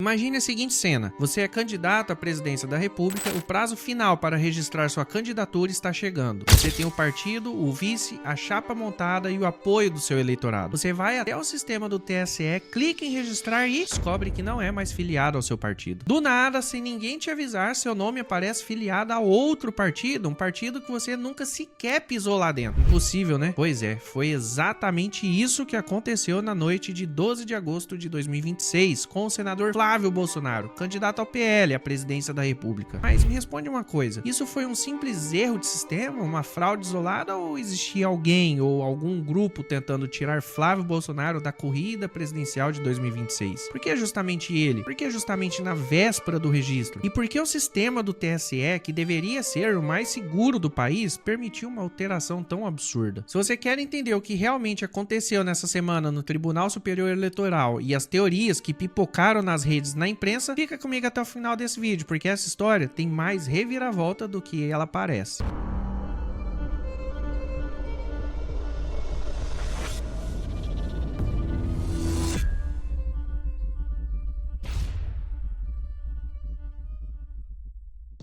Imagine a seguinte cena: você é candidato à presidência da República, o prazo final para registrar sua candidatura está chegando. Você tem o partido, o vice, a chapa montada e o apoio do seu eleitorado. Você vai até o sistema do TSE, clica em registrar e descobre que não é mais filiado ao seu partido. Do nada, sem ninguém te avisar, seu nome aparece filiado a outro partido, um partido que você nunca sequer pisou lá dentro. Impossível, né? Pois é, foi exatamente isso que aconteceu na noite de 12 de agosto de 2026, com o senador Flávio Bolsonaro, candidato ao PL, à presidência da República. Mas me responde uma coisa: isso foi um simples erro de sistema, uma fraude isolada, ou existia alguém ou algum grupo tentando tirar Flávio Bolsonaro da corrida presidencial de 2026? Por que justamente ele? Por que justamente na véspera do registro? E por que o sistema do TSE, que deveria ser o mais seguro do país, permitiu uma alteração tão absurda? Se você quer entender o que realmente aconteceu nessa semana no Tribunal Superior Eleitoral e as teorias que pipocaram nas redes na imprensa, fica comigo até o final desse vídeo, porque essa história tem mais reviravolta do que ela parece.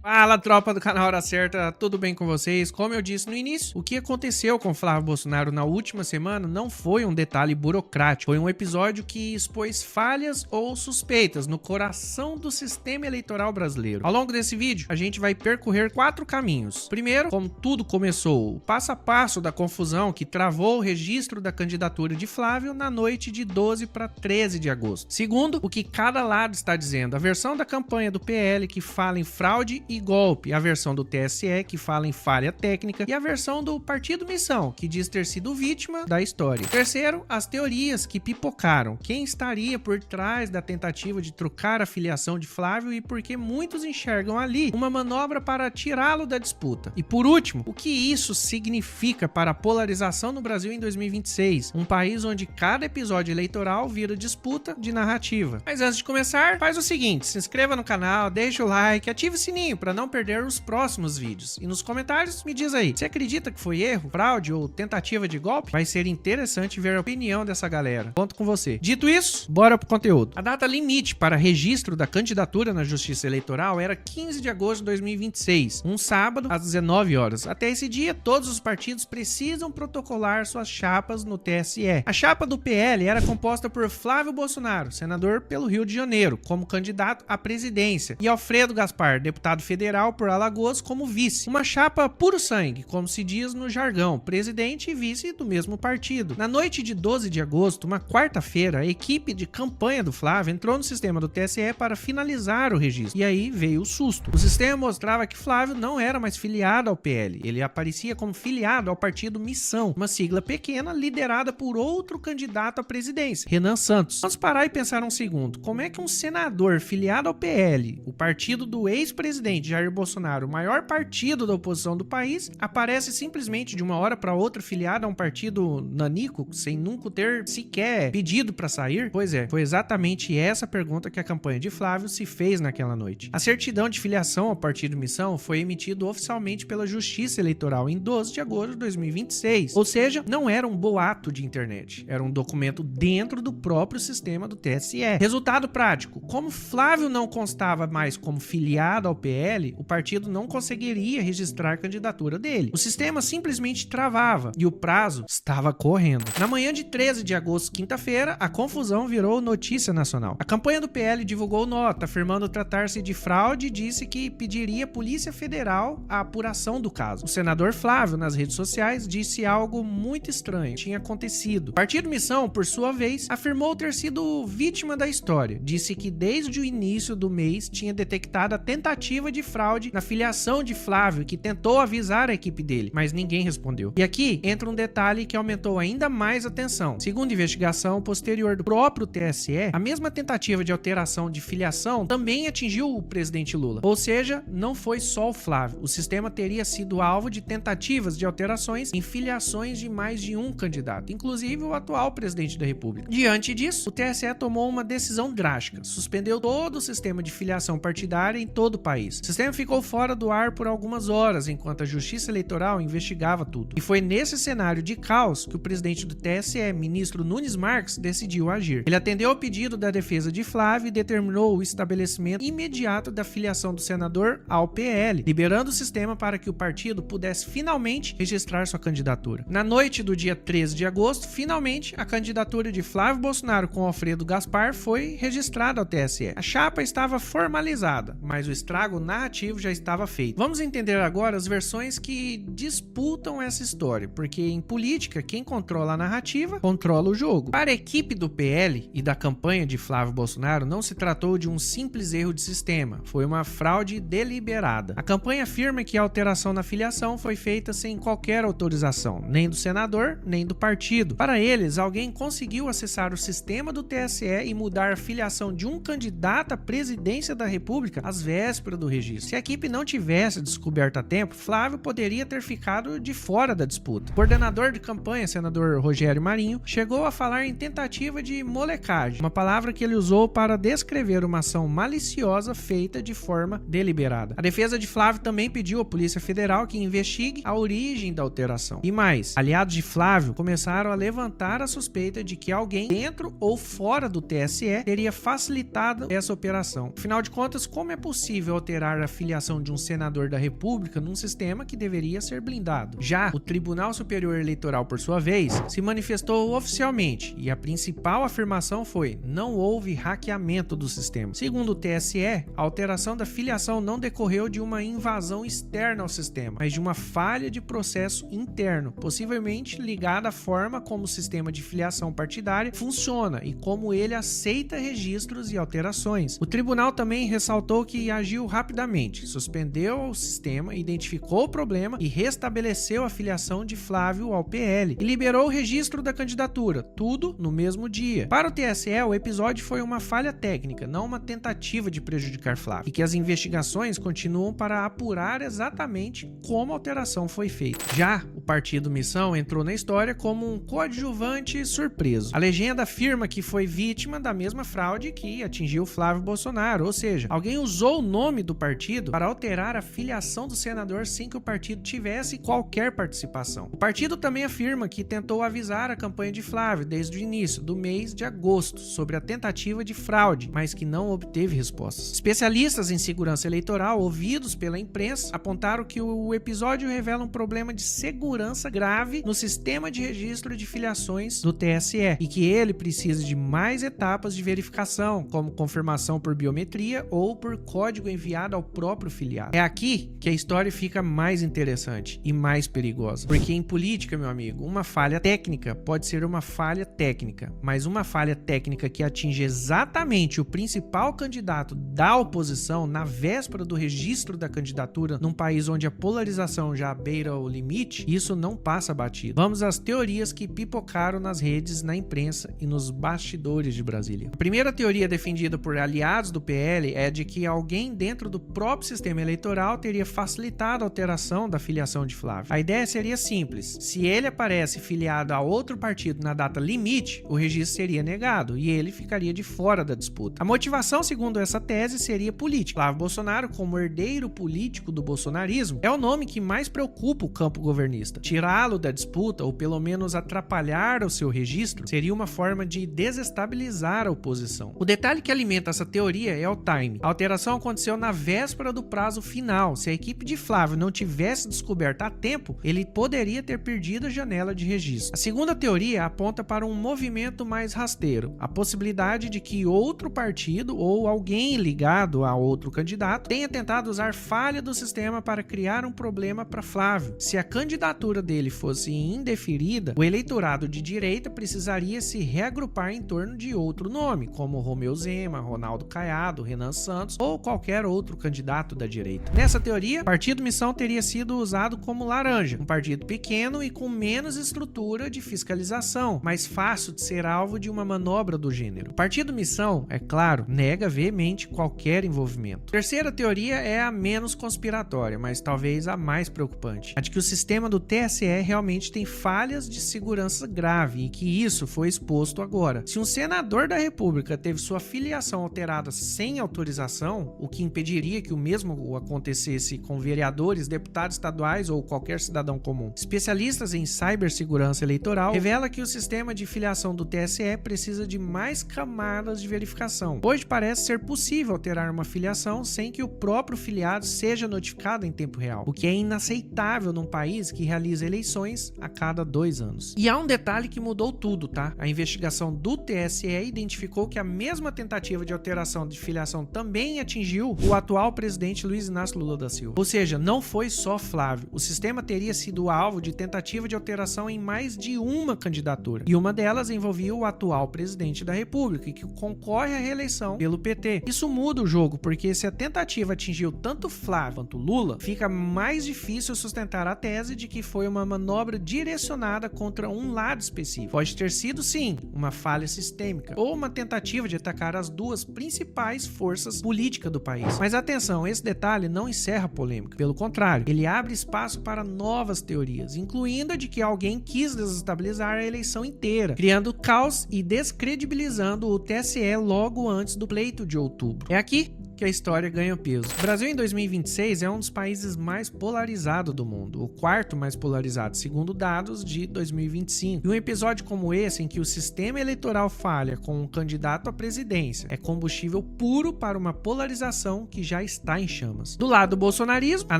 Fala, tropa do canal Hora Certa, tudo bem com vocês? Como eu disse no início, o que aconteceu com Flávio Bolsonaro na última semana não foi um detalhe burocrático, foi um episódio que expôs falhas ou suspeitas no coração do sistema eleitoral brasileiro. Ao longo desse vídeo, a gente vai percorrer 4 caminhos. Primeiro, como tudo começou, o passo a passo da confusão que travou o registro da candidatura de Flávio na noite de 12 para 13 de agosto. Segundo, o que cada lado está dizendo, a versão da campanha do PL que fala em fraude e golpe, a versão do TSE que fala em falha técnica e a versão do Partido Missão que diz ter sido vítima da história. Terceiro, as teorias que pipocaram, quem estaria por trás da tentativa de trocar a filiação de Flávio e por que muitos enxergam ali uma manobra para tirá-lo da disputa. E por último, o que isso significa para a polarização no Brasil em 2026, um país onde cada episódio eleitoral vira disputa de narrativa. Mas antes de começar, faz o seguinte: se inscreva no canal, deixa o like, ative o sininho para não perder os próximos vídeos. E nos comentários me diz aí, você acredita que foi erro, fraude ou tentativa de golpe? Vai ser interessante ver a opinião dessa galera. Conto com você. Dito isso, bora pro conteúdo. A data limite para registro da candidatura na Justiça Eleitoral era 15 de agosto de 2026, um sábado às 19 horas. Até esse dia, todos os partidos precisam protocolar suas chapas no TSE. A chapa do PL era composta por Flávio Bolsonaro, senador pelo Rio de Janeiro, como candidato à presidência, e Alfredo Gaspar, deputado federal por Alagoas, como vice. Uma chapa puro sangue, como se diz no jargão, presidente e vice do mesmo partido. Na noite de 12 de agosto, uma quarta-feira, a equipe de campanha do Flávio entrou no sistema do TSE para finalizar o registro. E aí veio o susto. O sistema mostrava que Flávio não era mais filiado ao PL. Ele aparecia como filiado ao Partido Missão, uma sigla pequena liderada por outro candidato à presidência, Renan Santos. Vamos parar e pensar um segundo. Como é que um senador filiado ao PL, o partido do ex-presidente Jair Bolsonaro, o maior partido da oposição do país, aparece simplesmente de uma hora para outra filiado a um partido nanico, sem nunca ter sequer pedido para sair? Pois é, foi exatamente essa pergunta que a campanha de Flávio se fez naquela noite. A certidão de filiação ao Partido Missão foi emitida oficialmente pela Justiça Eleitoral em 12 de agosto de 2026, ou seja, não era um boato de internet, era um documento dentro do próprio sistema do TSE. Resultado prático: como Flávio não constava mais como filiado ao PL, o partido não conseguiria registrar a candidatura dele. O sistema simplesmente travava e o prazo estava correndo. Na manhã de 13 de agosto, quinta-feira, a confusão virou notícia nacional. A campanha do PL divulgou nota afirmando tratar-se de fraude e disse que pediria à Polícia Federal a apuração do caso. O senador Flávio, nas redes sociais, disse algo muito estranho tinha acontecido. O Partido Missão, por sua vez, afirmou ter sido vítima da história. Disse que desde o início do mês tinha detectado a tentativa de fraude na filiação de Flávio, que tentou avisar a equipe dele, mas ninguém respondeu. E aqui entra um detalhe que aumentou ainda mais a tensão. Segundo investigação posterior do próprio TSE, a mesma tentativa de alteração de filiação também atingiu o presidente Lula. Ou seja, não foi só o Flávio. O sistema teria sido alvo de tentativas de alterações em filiações de mais de um candidato, inclusive o atual presidente da República. Diante disso, o TSE tomou uma decisão drástica. Suspendeu todo o sistema de filiação partidária em todo o país. sistema ficou fora do ar por algumas horas, enquanto a Justiça Eleitoral investigava tudo. E foi nesse cenário de caos que o presidente do TSE, ministro Nunes Marques, decidiu agir. Ele atendeu ao pedido da defesa de Flávio e determinou o estabelecimento imediato da filiação do senador ao PL, liberando o sistema para que o partido pudesse finalmente registrar sua candidatura. Na noite do dia 13 de agosto, finalmente, a candidatura de Flávio Bolsonaro com Alfredo Gaspar foi registrada ao TSE. A chapa estava formalizada, mas o estrago narrativo já estava feito. Vamos entender agora as versões que disputam essa história, porque em política, quem controla a narrativa, controla o jogo. Para a equipe do PL e da campanha de Flávio Bolsonaro, não se tratou de um simples erro de sistema, foi uma fraude deliberada. A campanha afirma que a alteração na filiação foi feita sem qualquer autorização, nem do senador, nem do partido. Para eles, alguém conseguiu acessar o sistema do TSE e mudar a filiação de um candidato à presidência da República às vésperas do registro. Se a equipe não tivesse descoberto a tempo, Flávio poderia ter ficado de fora da disputa. O coordenador de campanha, senador Rogério Marinho, chegou a falar em tentativa de molecagem, uma palavra que ele usou para descrever uma ação maliciosa feita de forma deliberada. A defesa de Flávio também pediu à Polícia Federal que investigue a origem da alteração. E mais, aliados de Flávio começaram a levantar a suspeita de que alguém dentro ou fora do TSE teria facilitado essa operação. Afinal de contas, como é possível alterar a filiação de um senador da República num sistema que deveria ser blindado? Já o Tribunal Superior Eleitoral, por sua vez, se manifestou oficialmente e a principal afirmação foi: não houve hackeamento do sistema. Segundo o TSE, a alteração da filiação não decorreu de uma invasão externa ao sistema, mas de uma falha de processo interno, possivelmente ligada à forma como o sistema de filiação partidária funciona e como ele aceita registros e alterações. O tribunal também ressaltou que agiu rapidamente, suspendeu o sistema, identificou o problema e restabeleceu a filiação de Flávio ao PL e liberou o registro da candidatura, tudo no mesmo dia. Para o TSE, o episódio foi uma falha técnica, não uma tentativa de prejudicar Flávio, e que as investigações continuam para apurar exatamente como a alteração foi feita. Já o Partido Missão entrou na história como um coadjuvante surpreso. A legenda afirma que foi vítima da mesma fraude que atingiu Flávio Bolsonaro, ou seja, alguém usou o nome do partido para alterar a filiação do senador sem que o partido tivesse qualquer participação. O partido também afirma que tentou avisar a campanha de Flávio desde o início do mês de agosto sobre a tentativa de fraude, mas que não obteve respostas. Especialistas em segurança eleitoral, ouvidos pela imprensa, apontaram que o episódio revela um problema de segurança grave no sistema de registro de filiações do TSE e que ele precisa de mais etapas de verificação, como confirmação por biometria ou por código enviado ao próprio filiado. É aqui que a história fica mais interessante e mais perigosa, porque em política, meu amigo, uma falha técnica pode ser uma falha técnica, mas uma falha técnica que atinge exatamente o principal candidato da oposição na véspera do registro da candidatura num país onde a polarização já beira o limite, isso não passa batido. Vamos às teorias que pipocaram nas redes, na imprensa e nos bastidores de Brasília. A primeira teoria defendida por aliados do PL é de que alguém dentro do próprio sistema eleitoral teria facilitado a alteração da filiação de Flávio. A ideia seria simples: se ele aparece filiado a outro partido na data limite, o registro seria negado e ele ficaria de fora da disputa. A motivação, segundo essa tese, seria política. Flávio Bolsonaro, como herdeiro político do bolsonarismo, é o nome que mais preocupa o campo governista. Tirá-lo da disputa, ou pelo menos atrapalhar o seu registro, seria uma forma de desestabilizar a oposição. O detalhe que alimenta essa teoria é o time. A alteração aconteceu na véspera do prazo final. Se a equipe de Flávio não tivesse descoberto a tempo, ele poderia ter perdido a janela de registro. A segunda teoria aponta para um movimento mais rasteiro, a possibilidade de que outro partido ou alguém ligado a outro candidato tenha tentado usar falha do sistema para criar um problema para Flávio. Se a candidatura dele fosse indeferida, o eleitorado de direita precisaria se reagrupar em torno de outro nome, como Romeu Zema, Ronaldo Caiado, Renan Santos ou qualquer outro candidato da direita. Nessa teoria, o Partido Missão teria sido usado como laranja, um partido pequeno e com menos estrutura de fiscalização, mais fácil de ser alvo de uma manobra do gênero. O Partido Missão, é claro, nega veemente qualquer envolvimento. A terceira teoria é a menos conspiratória, mas talvez a mais preocupante, a de que o sistema do TSE realmente tem falhas de segurança grave e que isso foi exposto agora. Se um senador da República teve sua filiação alterada sem autorização, o que impediria queria que o mesmo acontecesse com vereadores, deputados estaduais ou qualquer cidadão comum. Especialistas em cibersegurança eleitoral revela que o sistema de filiação do TSE precisa de mais camadas de verificação. Hoje parece ser possível alterar uma filiação sem que o próprio filiado seja notificado em tempo real, o que é inaceitável num país que realiza eleições a cada 2 anos. E há um detalhe que mudou tudo, tá? A investigação do TSE identificou que a mesma tentativa de alteração de filiação também atingiu o atual presidente Luiz Inácio Lula da Silva. Ou seja, não foi só Flávio. O sistema teria sido alvo de tentativa de alteração em mais de uma candidatura. E uma delas envolvia o atual presidente da República, que concorre à reeleição pelo PT. Isso muda o jogo, porque se a tentativa atingiu tanto Flávio quanto Lula, fica mais difícil sustentar a tese de que foi uma manobra direcionada contra um lado específico. Pode ter sido, sim, uma falha sistêmica ou uma tentativa de atacar as duas principais forças políticas do país. Mas atenção, esse detalhe não encerra a polêmica. Pelo contrário, ele abre espaço para novas teorias, incluindo a de que alguém quis desestabilizar a eleição inteira, criando caos e descredibilizando o TSE logo antes do pleito de outubro. É aqui que a história ganha peso. O Brasil em 2026 é um dos países mais polarizados do mundo, o quarto mais polarizado, segundo dados de 2025. E um episódio como esse, em que o sistema eleitoral falha com um candidato à presidência, é combustível puro para uma polarização que já está em chamas. Do lado do bolsonarismo, a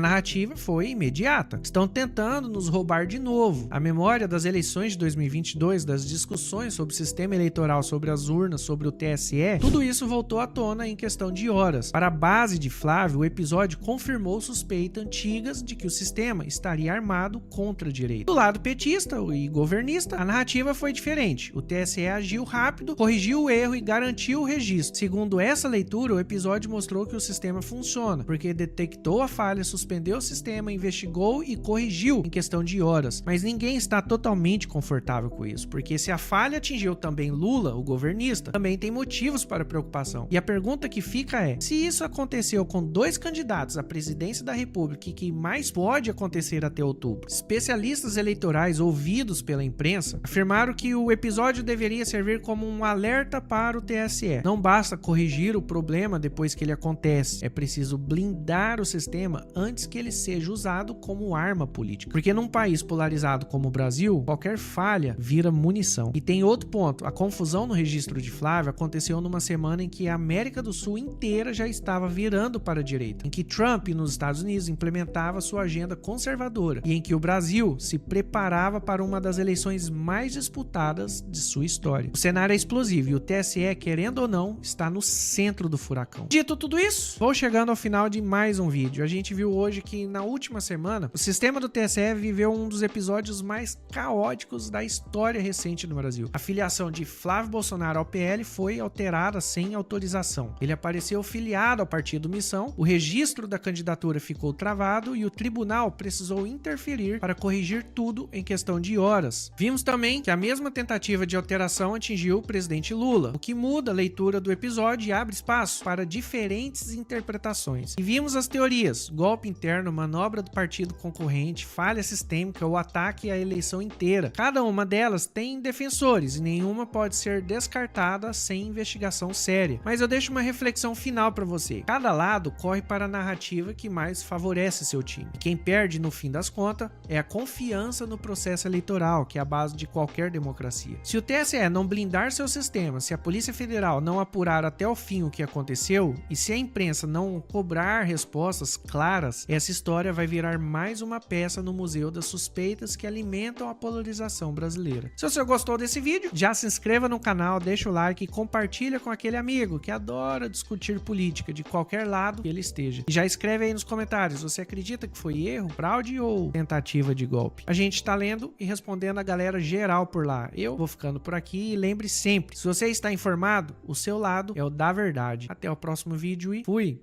narrativa foi imediata. Estão tentando nos roubar de novo. A memória das eleições de 2022, das discussões sobre o sistema eleitoral, sobre as urnas, sobre o TSE, tudo isso voltou à tona em questão de horas. Para a base de Flávio, o episódio confirmou suspeitas antigas de que o sistema estaria armado contra a direita. Do lado petista e governista, a narrativa foi diferente. O TSE agiu rápido, corrigiu o erro e garantiu o registro. Segundo essa leitura, o episódio mostrou que o sistema funciona, porque detectou a falha, suspendeu o sistema, investigou e corrigiu em questão de horas. Mas ninguém está totalmente confortável com isso, porque se a falha atingiu também Lula, o governista, também tem motivos para preocupação. E a pergunta que fica é: se isso aconteceu com 2 candidatos à presidência da República e que mais pode acontecer até outubro, especialistas eleitorais ouvidos pela imprensa afirmaram que o episódio deveria servir como um alerta para o TSE. Não basta corrigir o problema depois que ele acontece, é preciso blindar o sistema antes que ele seja usado como arma política. Porque num país polarizado como o Brasil, qualquer falha vira munição. E tem outro ponto: a confusão no registro de Flávio aconteceu numa semana em que a América do Sul inteira já estava virando para a direita, em que Trump nos Estados Unidos implementava sua agenda conservadora e em que o Brasil se preparava para uma das eleições mais disputadas de sua história. O cenário é explosivo e o TSE, querendo ou não, está no centro do furacão. Dito tudo isso, vou chegando ao final de mais um vídeo. A gente viu hoje que na última semana o sistema do TSE viveu um dos episódios mais caóticos da história recente do Brasil. A filiação de Flávio Bolsonaro ao PL foi alterada sem autorização. Ele apareceu filiado ao partido Missão, o registro da candidatura ficou travado e o tribunal precisou interferir para corrigir tudo em questão de horas. Vimos também que a mesma tentativa de alteração atingiu o presidente Lula, o que muda a leitura do episódio e abre espaço para diferentes interpretações. E vimos as teorias: golpe interno, manobra do partido concorrente, falha sistêmica ou ataque à eleição inteira. Cada uma delas tem defensores e nenhuma pode ser descartada sem investigação séria. Mas eu deixo uma reflexão final para você. Cada lado corre para a narrativa que mais favorece seu time. E quem perde no fim das contas é a confiança no processo eleitoral, que é a base de qualquer democracia. Se o TSE não blindar seu sistema, se a Polícia Federal não apurar até o fim o que aconteceu e se a imprensa não cobrar respostas claras, essa história vai virar mais uma peça no Museu das Suspeitas que alimentam a polarização brasileira. Se você gostou desse vídeo, já se inscreva no canal, deixa o like e compartilha com aquele amigo que adora discutir política de qualquer lado que ele esteja. E já escreve aí nos comentários: você acredita que foi erro, fraude ou tentativa de golpe? A gente tá lendo e respondendo a galera geral por lá. Eu vou ficando por aqui e lembre sempre, se você está informado, o seu lado é o da verdade. Até o próximo vídeo e fui!